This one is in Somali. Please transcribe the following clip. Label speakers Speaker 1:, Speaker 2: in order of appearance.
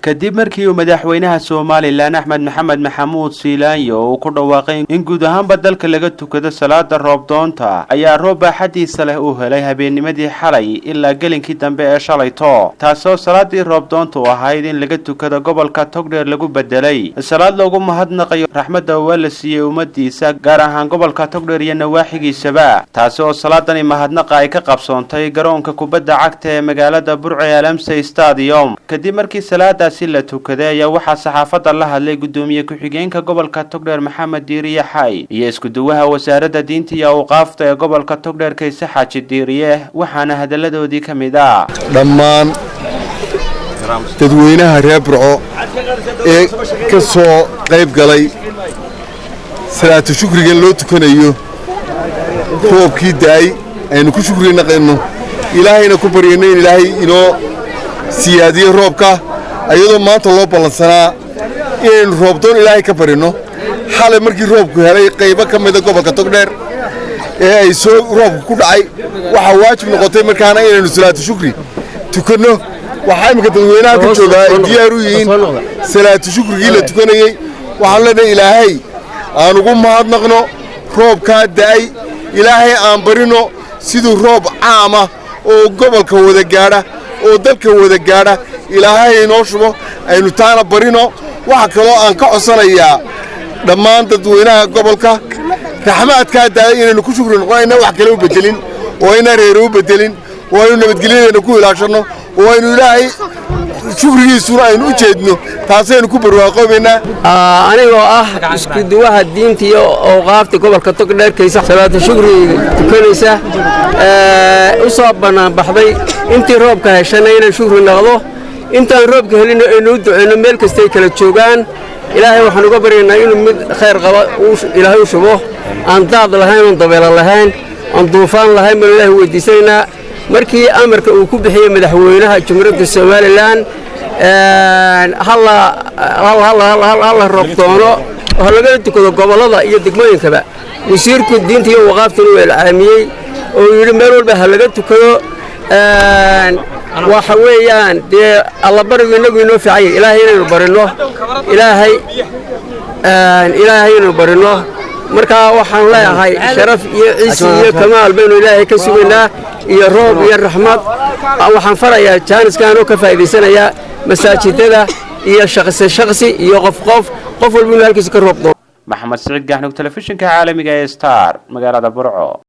Speaker 1: kadib markii uu madaxweynaha Soomaaliland Axmed Maxamed Maxamuud Siilaanyo uu ku dhawaaqay in guud ahaanba dalka laga tukado salaada roob doonta ayaa roob baaxadiisa leh uu helay habeennimadii xalay ilaa gelinkii dambe ee shalayto taasoo salaadii roob doonta ahayd in laga tukado gobolka Togdheer lagu bedelay salaad loogu mahadnaqayo raxmadda wala siiyay ummadiisa gaar ahaan gobolka Togdheer iyo nawaaxigiisaba taasoo salaadani mahadnaqa ay ka qabsoontay garoonka kubadda cagta ee magaalada Burco ee Alamsey Stadium kadib markii salaada la tukaday ayaa waxa saxaafadda la hadlay gudoomiye ku-xigeenka gobolka Togdheer Maxamed Diiriye Xay iyo isku duwaha wasaaradda diinta iyo awqaafta ee gobolka Togdheer Kayse Xaaji Diiriye waxaana hadaladoodii kamid ah
Speaker 2: dhammaan dadweynaha reer Burco ee ka soo qayb galay salaatu shukriga loo tukanayo roobkii daay aynu ku shukrinaqayno ilaahayna ku baryayno in ilaahay inoo siyaadiyo roobka ayadoo maanta loo balansanaa in roob doon ilaahay ka barino xalay markii roobku helay qaybo ka mid ah gobolka Togdheer ee ay soo roobku ku dhacay waxa waajib noqotay markaana inaynu salaatu shukri tukano waxa imika dadweynaha ka jooga ay diyaar u yihiin salaatu shukrigii la tukanayay waxaan leenahay ilaahay aan ugu mahadnaqno roobka daay ilaahay aan barino sidoo roob caam ah oo gobolka wada gaara oo dalka wada gaara ilaahay inoo shubo aynu taana barino waxa kale oo aan ka codsanayaa dhammaan dadweynaha gobolka raxmaadka daay inaynu ku shukrin qoyna wax kale u bedelin oo ayna reero u bedelin oo aynu nabadgelyo ku ilaashano oo aynu ilaahay shukrigiisuna aynu u jeedno taasaynu ku barwaaqoobayna
Speaker 3: anigoo ah isku duwaha diinta iyo awqaafta gobolka Togdheer Kayse salaada shukriga tukanaysa u soo banaan baxday intii roobka heshanay inaan shukri noqdo intaan roobka helin inuu duceeno meel kasta ay kala joogaan ilaahay waxaan uga baryaynaa inuu mid khayr qabo ilaahay u shubo aan daad lahayn oo dabeel lahayn aan duufaan lahayn ma ilaahay weydiisanaa markii amarka uu ku bixiyay madaxweynaha Jamhuuriyadda Soomaaliland halla roob doono oo laga tukado gobolada iyo degmooyinkaba wasiirku diinta iyo waqaafta uu ilaaamiyay oo yiri meel walba ha laga tukado waxa weeyaan dee alla bariga inagu inoo fiicay ilaahay inaynu barino ilaahay inaynu barino marka waxaan leeyahay sharaf iyo ciise iyo kamaal baynu ilaahay ka sugaynaa iyo roob iyo raxmad waxaan farayaa jaaniskan oo ka faa'iideysanaya masaajidada iyo shakhsi iyo qof walba inuu halkiisa ka roob doono
Speaker 1: Maxamed Saciid Gaxnug telefishinka caalamiga ee Star magaalada Burco.